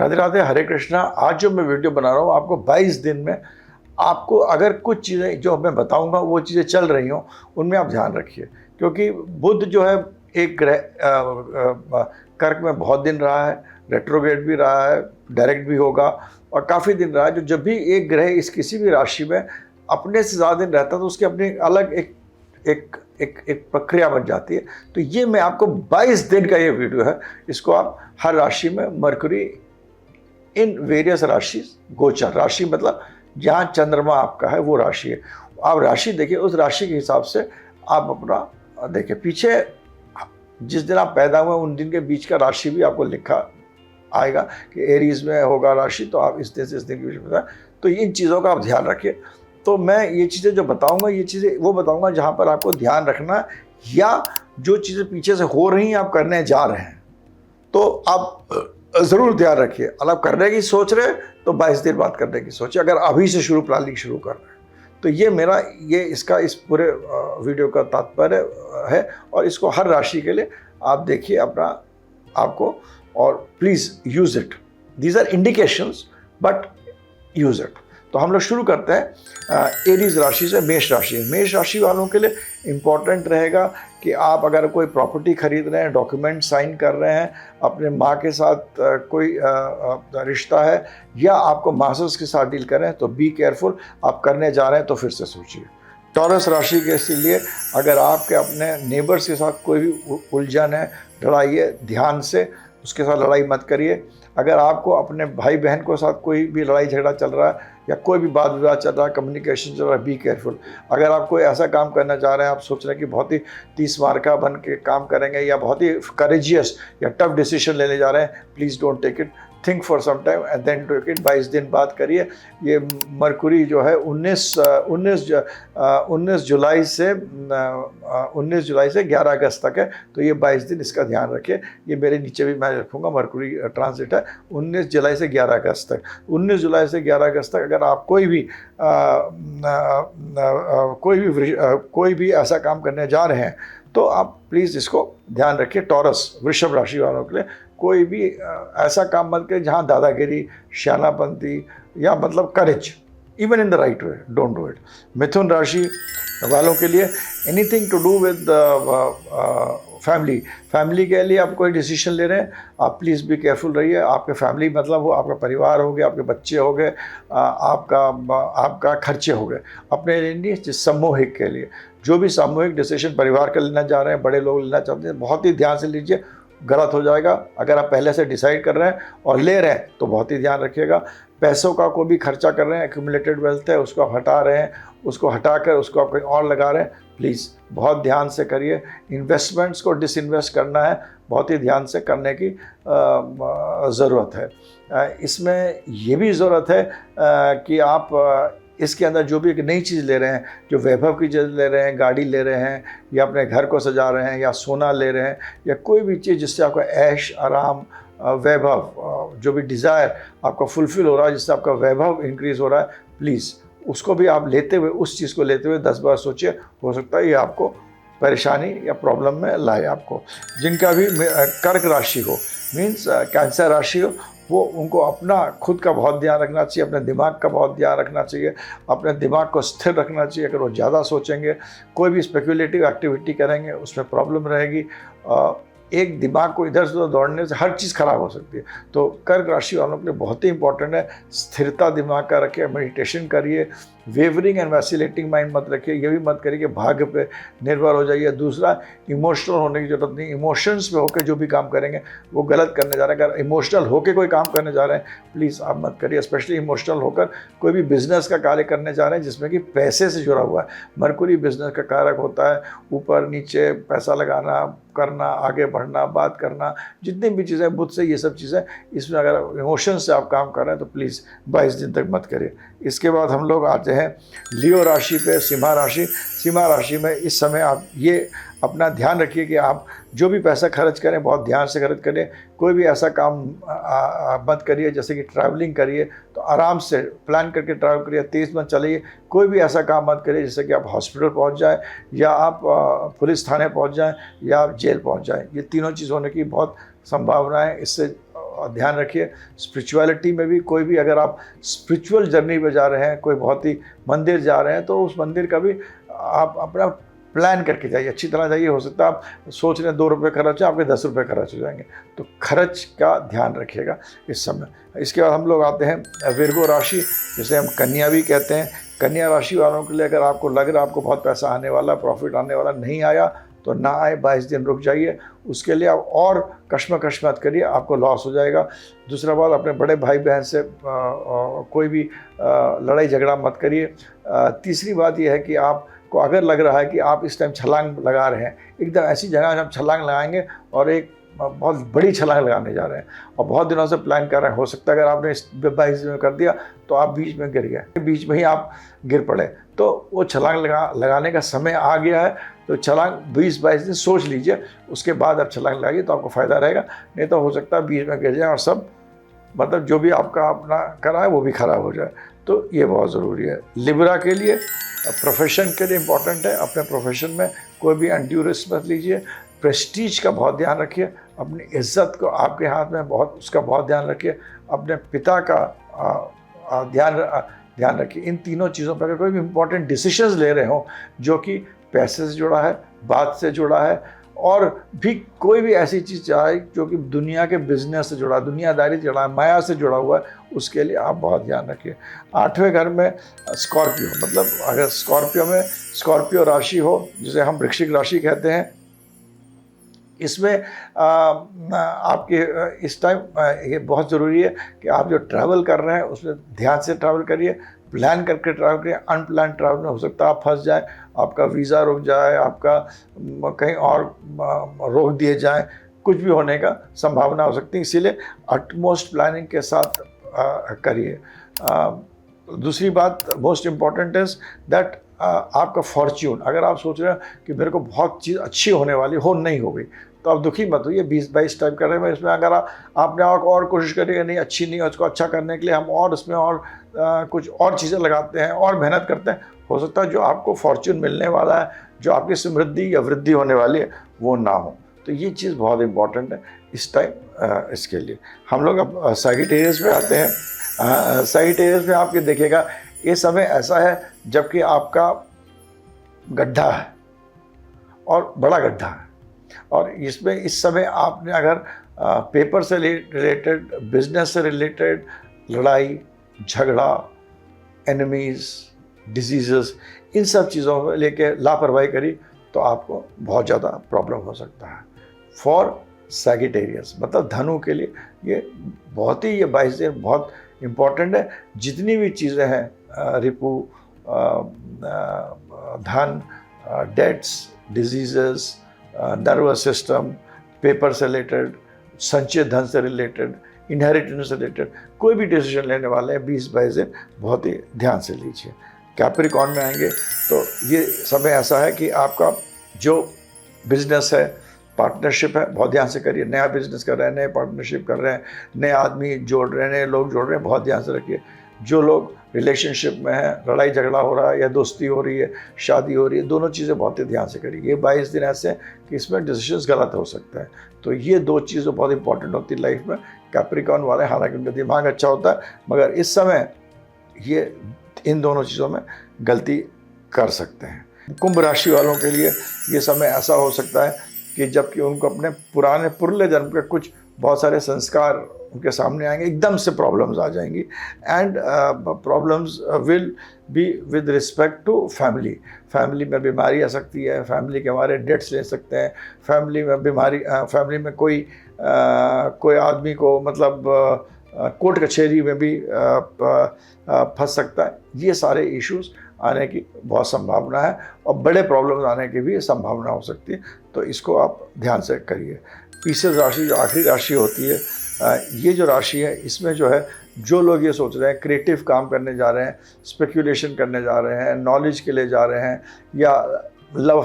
राधे राधे, हरे कृष्णा। आज जो मैं वीडियो बना रहा हूँ आपको 22 दिन में आपको अगर कुछ चीज़ें जो मैं बताऊँगा वो चीज़ें चल रही हों उनमें आप ध्यान रखिए, क्योंकि बुध जो है एक ग्रह कर्क में बहुत दिन रहा है, रेट्रोग्रेड भी रहा है, डायरेक्ट भी होगा और काफ़ी दिन रहा है। जो जब भी एक ग्रह इस किसी भी राशि में अपने से ज़्यादा दिन रहता है तो उसकी अपनी अलग एक एक एक एक प्रक्रिया बन जाती है। तो ये मैं आपको 22 दिन का ये वीडियो है, इसको आप हर राशि में मरकरी इन वेरियस राशि, गोचर राशि मतलब जहाँ चंद्रमा आपका है वो राशि है, आप राशि देखिए, उस राशि के हिसाब से आप अपना देखिए। पीछे जिस दिन आप पैदा हुए उन दिन के बीच का राशि भी आपको लिखा आएगा कि एरीज में होगा राशि, तो आप इस दिन से इस दिन के बीच में, तो इन चीज़ों का आप ध्यान रखिए। तो मैं ये चीज़ें जो बताऊंगा, ये चीज़ें वो बताऊंगा जहाँ पर आपको ध्यान रखना, या जो चीज़ें पीछे से हो रही हैं आप करने जा रहे हैं तो आप ज़रूर ध्यान रखिए। अगर आप करने की सोच रहे हैं तो 22 दिन बाद करने की सोचिए, अगर अभी से प्लानिंग शुरू कर रहे हैं तो ये मेरा इसका इस पूरे वीडियो का तात्पर्य है। और इसको हर राशि के लिए आप देखिए अपना आपको, और please use it. These are indications but use it. तो हम लोग शुरू करते हैं एरीज राशि से। मेष राशि, मेष राशि वालों के लिए इम्पॉर्टेंट रहेगा कि आप अगर कोई प्रॉपर्टी खरीद रहे हैं, डॉक्यूमेंट साइन कर रहे हैं, अपने माँ के साथ कोई रिश्ता है, या आपको मास्टर्स के साथ डील कर रहे हैं, तो बी केयरफुल। आप करने जा रहे हैं तो फिर से सोचिए। टॉरस राशि के इसलिए अगर आपके अपने नेबर्स के साथ कोई भी उलझन है, लड़ाई है, ध्यान से उसके साथ लड़ाई मत करिए। अगर आपको अपने भाई बहन के साथ कोई भी लड़ाई झगड़ा चल रहा है या कोई भी वाद विवाद चल रहा है, कम्युनिकेशन चल रहा है, बी केयरफुल। अगर आप कोई ऐसा काम करना चाह रहे हैं, आप सोच रहे हैं कि बहुत ही 30 मार्का बन के काम करेंगे या बहुत ही करेजियस या टफ डिसीजन लेने जा रहे हैं, please don't take it, think for some time and then take it. 22 दिन बाद करिए। ये मरकुरी जो है 19 जुलाई से 11 अगस्त तक है, तो ये 22 दिन इसका ध्यान रखिए। ये मेरे नीचे भी मैं रखूँगा, मरकुरी ट्रांजिट है 19 जुलाई से 11 अगस्त तक। 19 जुलाई से 11 अगस्त तक अगर आप कोई भी ऐसा काम करने जा रहे हैं तो आप प्लीज़ इसको ध्यान रखिए। टॉरस, वृषभ राशि वालों के लिए कोई भी ऐसा काम मत करें जहाँ दादागिरी, श्यानापंती या मतलब courage, even in the right way, don't do it. मिथुन राशि वालों के लिए anything to do with family के लिए आप कोई डिसीजन ले रहे हैं, आप प्लीज़ भी केयरफुल रहिए। आपके फैमिली मतलब वो आपका परिवार हो गया, आपके बच्चे हो गए, आपका खर्चे हो गए, अपने लिए सामूहिक के लिए जो भी सामूहिक डिसीजन परिवार का लेना जा रहे हैं, बड़े लोग लेना चाहते हैं, बहुत ही ध्यान से लीजिए, गलत हो जाएगा। अगर आप पहले से डिसाइड कर रहे हैं और ले रहे हैं तो बहुत ही ध्यान रखिएगा। पैसों का कोई भी खर्चा कर रहे हैं, एक्यूमुलेटेड वेल्थ है, उसको आप हटा रहे हैं, उसको हटाकर उसको आप कहीं और लगा रहे हैं, प्लीज़ बहुत ध्यान से करिए। इन्वेस्टमेंट्स को डिसइन्वेस्ट करना है, बहुत ही ध्यान से करने की ज़रूरत है। इसमें ये भी ज़रूरत है कि आप इसके अंदर जो भी एक नई चीज़ ले रहे हैं, जो वैभव की चीज़ ले रहे हैं, गाड़ी ले रहे हैं, या अपने घर को सजा रहे हैं, या सोना ले रहे हैं, या कोई भी चीज़ जिससे आपका ऐश आराम, वैभव, जो भी डिज़ायर आपका फुलफ़िल हो रहा है, जिससे आपका वैभव इंक्रीज़ हो रहा है, प्लीज़ उसको भी आप लेते हुए, उस चीज़ को लेते हुए 10 बार सोचिए। हो सकता है ये आपको परेशानी या प्रॉब्लम में लाए आपको। जिनका भी कर्क राशि हो, मीन्स कैंसर राशि हो, वो उनको अपना खुद का बहुत ध्यान रखना चाहिए, अपने दिमाग का बहुत ध्यान रखना चाहिए, अपने दिमाग को स्थिर रखना चाहिए। अगर वो ज़्यादा सोचेंगे, कोई भी स्पेकुलेटिव एक्टिविटी करेंगे, उसमें प्रॉब्लम रहेगी। एक दिमाग को इधर से उधर दौड़ने से हर चीज़ खराब हो सकती है। तो कर्क राशि वालों के लिए बहुत ही इंपॉर्टेंट है, स्थिरता दिमाग का रखिए, मेडिटेशन करिए, वेवरिंग एंड वैसिलेटिंग माइंड मत रखिए। ये भी मत करिए कि भाग्य पे निर्भर हो जाइए। दूसरा, इमोशनल होने की ज़रूरत नहीं। इमोशंस पे होकर जो भी काम करेंगे वो गलत करने जा रहे हैं। अगर इमोशनल होकर कोई काम करने जा रहे हैं, प्लीज़ आप मत करिए। स्पेशली इमोशनल होकर कोई भी बिजनेस का कार्य करने जा रहे हैं जिसमें कि पैसे से जुड़ा हुआ है। मरकुरी बिजनेस का कारक होता है, ऊपर नीचे पैसा लगाना, करना, आगे बढ़ना, बात करना, जितनी भी चीज़ें बुध से, ये सब चीज़ें, इसमें अगर इमोशन से आप काम कर रहे हैं तो प्लीज़ 22 दिन तक मत करिए। इसके बाद हम लोग आते हैं लियो राशि पे, सिंह राशि। सिंह राशि में इस समय आप ये अपना ध्यान रखिए कि आप जो भी पैसा खर्च करें बहुत ध्यान से खर्च करें। कोई भी ऐसा काम मत करिए, जैसे कि ट्रैवलिंग करिए तो आराम से प्लान करके ट्रैवल करिए, तेज़ मत चलिए। कोई भी ऐसा काम मत करिए जैसे कि आप हॉस्पिटल पहुंच जाए, या आप पुलिस थाने पहुंच जाएं, या आप जेल पहुंच जाएं। ये तीनों चीज़ होने की बहुत संभावना है। इससे ध्यान रखिए। स्पिरिचुअलिटी में भी कोई भी अगर आप स्पिरिचुअल जर्नी पे जा रहे हैं, कोई बहुत ही मंदिर जा रहे हैं, तो उस मंदिर का भी आप अपना प्लान करके जाइए, अच्छी तरह जाइए। हो सकता है आप सोच रहे हैं 2 रुपये खर्च है, आपके 10 रुपये खर्च हो जाएंगे, तो खर्च का ध्यान रखिएगा इस समय। इसके बाद हम लोग आते हैं विर्गो राशि, जिसे हम कन्या भी कहते हैं। कन्या राशि वालों के लिए अगर आपको लग रहा है आपको बहुत पैसा आने वाला, प्रॉफिट आने वाला, नहीं आया तो ना आए, 22 दिन रुक जाइए। उसके लिए आप और कश्मकश मत करिए, आपको लॉस हो जाएगा। दूसरा बात, अपने बड़े भाई बहन से कोई भी लड़ाई झगड़ा मत करिए। तीसरी बात यह है कि आपको अगर लग रहा है कि आप इस टाइम छलांग लगा रहे हैं, एकदम ऐसी जगह जब छलांग लगाएंगे और एक बहुत बड़ी छलांग लगाने जा रहे हैं और बहुत दिनों से प्लान कर रहे हैं, हो सकता है अगर आपने इस 22 में कर दिया तो आप बीच में गिर गए, बीच में ही आप गिर पड़े, तो वो छलांग लगाने का समय आ गया है। तो छलांग 20-22 दिन सोच लीजिए, उसके बाद आप छलांग लगाइए तो आपको फ़ायदा रहेगा। नहीं तो हो सकता है बीच में गिर जाए और सब मतलब जो भी आपका अपना करा है वो भी ख़राब हो जाए। तो ये बहुत ज़रूरी है। लिब्रा के लिए प्रोफेशन के लिए इम्पॉर्टेंट है, अपने प्रोफेशन में कोई भी अनड्यू रिस्क मत लीजिए। प्रेस्टीज का बहुत ध्यान रखिए, अपनी इज्जत को आपके हाथ में बहुत उसका बहुत ध्यान रखिए। अपने पिता का ध्यान रखिए। इन तीनों चीज़ों पर अगर कोई भी इम्पोर्टेंट डिसीजंस ले रहे हो जो कि पैसे से जुड़ा है, बात से जुड़ा है, और भी कोई भी ऐसी चीज़ चाहे जो कि दुनिया के बिजनेस से जुड़ा, दुनियादारी से जुड़ा है, माया से जुड़ा हुआ है, उसके लिए आप बहुत ध्यान रखिए। 8वें घर में स्कॉर्पियो, मतलब अगर स्कॉर्पियो राशि हो, जिसे हम वृश्चिक राशि कहते हैं, इसमें आपके इस टाइम ये बहुत ज़रूरी है कि आप जो ट्रैवल कर रहे हैं उसमें ध्यान से ट्रैवल करिए, प्लान करके ट्रैवल करिए। अनप्लान ट्रैवल में हो सकता है आप फंस जाए, आपका वीज़ा रुक जाए, आपका कहीं और रोक दिए जाए, कुछ भी होने का संभावना हो सकती है। इसीलिए अटमोस्ट प्लानिंग के साथ करिए। दूसरी बात मोस्ट इम्पॉर्टेंट इज़ दैट आपका फॉर्च्यून, अगर आप सोच रहे हैं कि मेरे को बहुत चीज़ अच्छी होने वाली हो, नहीं हो गई, तो आप दुखी मत होइए। 20-22 टाइप कर रहे हैं इसमें, अगर आपने और कोशिश करिएगा नहीं अच्छी नहीं, उसको अच्छा करने के लिए हम और इसमें और कुछ और चीज़ें लगाते हैं और मेहनत करते हैं, हो सकता है जो आपको फॉर्च्यून मिलने वाला है, जो आपकी समृद्धि या वृद्धि होने वाली है, वो ना हो। तो ये चीज़ बहुत इंपॉर्टेंट है इस टाइम। इसके लिए हम लोग अब सैजिटेरियस में आते हैं। सैजिटेरियस में आपके देखिएगा ये समय ऐसा है जबकि आपका गड्ढा है और बड़ा गड्ढा है, और इसमें इस समय आपने अगर पेपर से रिलेटेड, बिजनेस से रिलेटेड लड़ाई झगड़ा, एनिमीज़, डिजीज़ेस, इन सब चीज़ों को लेके लापरवाही करी तो आपको बहुत ज़्यादा प्रॉब्लम हो सकता है। फॉर सैजिटेरियस मतलब धनु के लिए ये बहुत ही, ये 22 दिन बहुत इम्पॉर्टेंट है। जितनी भी चीज़ें हैं, रिपू, धन, debts, diseases, nervous system, paper से रिलेटेड, संचय धन से रिलेटेड, इनहेरिटेंस से रिलेटेड, कोई भी डिसीजन लेने वाले हैं 20-22 दिन बहुत ही ध्यान से लीजिए। कैप्रिकॉर्न में आएंगे तो ये समय ऐसा है कि आपका जो बिजनेस है, पार्टनरशिप है, बहुत ध्यान से करिए। नया बिजनेस कर रहे हैं, नए पार्टनरशिप कर रहे हैं, नए आदमी जोड़ रहे हैं, नए लोग जोड़ रहे हैं, बहुत ध्यान से रखिए। जो लोग रिलेशनशिप में हैं, लड़ाई झगड़ा हो रहा है या दोस्ती हो रही है, शादी हो रही है, दोनों चीज़ें बहुत ही ध्यान से करिए। ये 22 दिन ऐसे हैं कि इसमें डिसीजंस गलत हो सकते हैं। तो ये 2 चीज़ें बहुत इंपॉर्टेंट होती है लाइफ में। कैप्रिकॉर्न वाले हालांकि उनका दिमाग अच्छा होता है, मगर इस समय ये इन दोनों चीज़ों में गलती कर सकते हैं। कुंभ राशि वालों के लिए ये समय ऐसा हो सकता है कि जबकि उनको अपने पुराने पुरले जन्म के कुछ बहुत सारे संस्कार उनके सामने आएंगे, एकदम से प्रॉब्लम्स आ जाएंगी। And problems will be with respect to family. Family में बीमारी आ सकती है, फैमिली के हमारे डेट्स ले सकते हैं, फैमिली में बीमारी, फैमिली में कोई आदमी को मतलब कोर्ट कचहरी में भी फंस सकता है। ये सारे इश्यूज़ आने की बहुत संभावना है और बड़े प्रॉब्लम्स आने की भी संभावना हो सकती है। तो इसको आप ध्यान से करिए। पीसेस राशि जो आखिरी राशि होती है, ये जो राशि है इसमें जो है, जो लोग ये सोच रहे हैं क्रिएटिव काम करने जा रहे हैं, स्पेक्यूलेशन करने जा रहे हैं, नॉलेज के लिए जा रहे हैं, या लव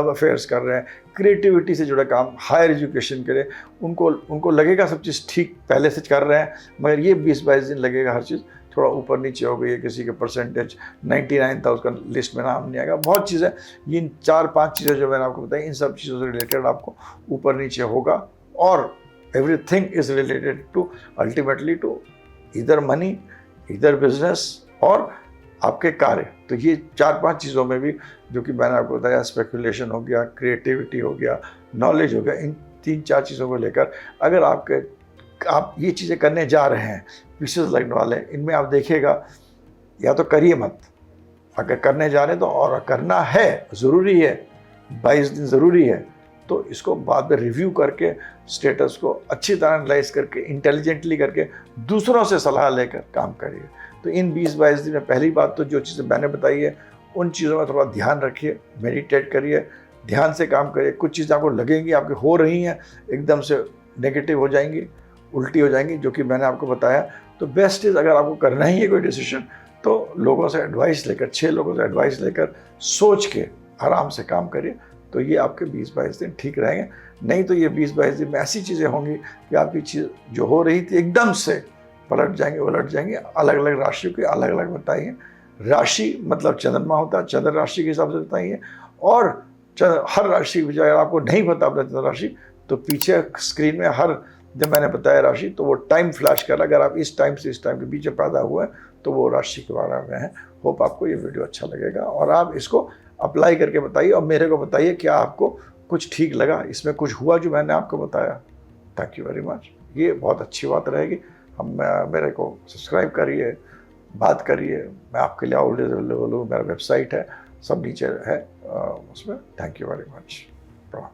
अफेयर्स कर रहे हैं, क्रिएटिविटी से जुड़े काम, हायर एजुकेशन के लिए, उनको लगेगा सब चीज़ ठीक पहले से कर रहे हैं, मगर ये 20-22 दिन लगेगा हर चीज़ थोड़ा ऊपर नीचे हो गई है। किसी के परसेंटेज 99 था, उसका लिस्ट में नाम नहीं आएगा। बहुत चीज़ें, ये 4-5 चीज़ें जो मैंने आपको बताई, इन सब चीज़ों से रिलेटेड आपको ऊपर नीचे होगा। और everything is related to ultimately to इधर मनी, इधर बिजनेस और आपके कार्य। तो ये 4-5 चीज़ों में भी, जो कि मैंने आपको बताया, स्पेकुलेशन हो गया, क्रिएटिविटी हो गया, नॉलेज हो गया, इन 3-4 चीज़ों को लेकर अगर आप ये चीज़ें करने जा रहे हैं, पीसेस लगने वाले हैं, इनमें आप देखिएगा या तो करिए मत, अगर करने जा रहे हैं तो, और करना है, ज़रूरी है, 22 दिन ज़रूरी है, तो इसको बाद में रिव्यू करके स्टेटस को अच्छी तरह एनालाइज करके इंटेलिजेंटली करके दूसरों से सलाह लेकर काम करिए। तो इन 20-22 दिन में पहली बात तो जो चीज़ें मैंने बताई है उन चीज़ों में थोड़ा ध्यान रखिए, मेडिटेट करिए, ध्यान से काम करिए। कुछ चीज़ें आपको लगेंगी आपके हो रही हैं, एकदम से नेगेटिव हो जाएंगी, उल्टी हो जाएंगी, जो कि मैंने आपको बताया। तो बेस्ट इज़, अगर आपको करना ही है कोई डिसीजन, तो लोगों से एडवाइस लेकर, 6 लोगों से एडवाइस लेकर सोच के आराम से काम करिए। तो ये आपके 20-22 दिन ठीक रहेंगे। नहीं तो ये 20-22 दिन में ऐसी चीज़ें होंगी कि आपकी चीज़ जो हो रही थी एकदम से पलट जाएंगे, उलट जाएंगे। अलग अलग राशियों के अलग अलग बताइए। राशि मतलब चंद्रमा होता है, चंद्र राशि के हिसाब से बताइए। और हर राशि की बजाय आपको नहीं पता अपना चंद्र राशि, तो पीछे स्क्रीन में हर, जब मैंने बताया राशि, तो वो टाइम फ्लैश कर, अगर आप इस टाइम से इस टाइम के बीच में पैदा हुए हैं तो वो राशि के बारे में है। होप आपको ये वीडियो अच्छा लगेगा और आप इसको अप्लाई करके बताइए और मेरे को बताइए क्या आपको कुछ ठीक लगा, इसमें कुछ हुआ जो मैंने आपको बताया। Thank you very much. ये बहुत अच्छी बात रहेगी। मेरे को सब्सक्राइब करिए, बात करिए, मैं आपके लिए ऑलवेज अवेलेबल हूँ। मेरा वेबसाइट है, सब नीचे है उसमें। Thank you very much. प्रणाम।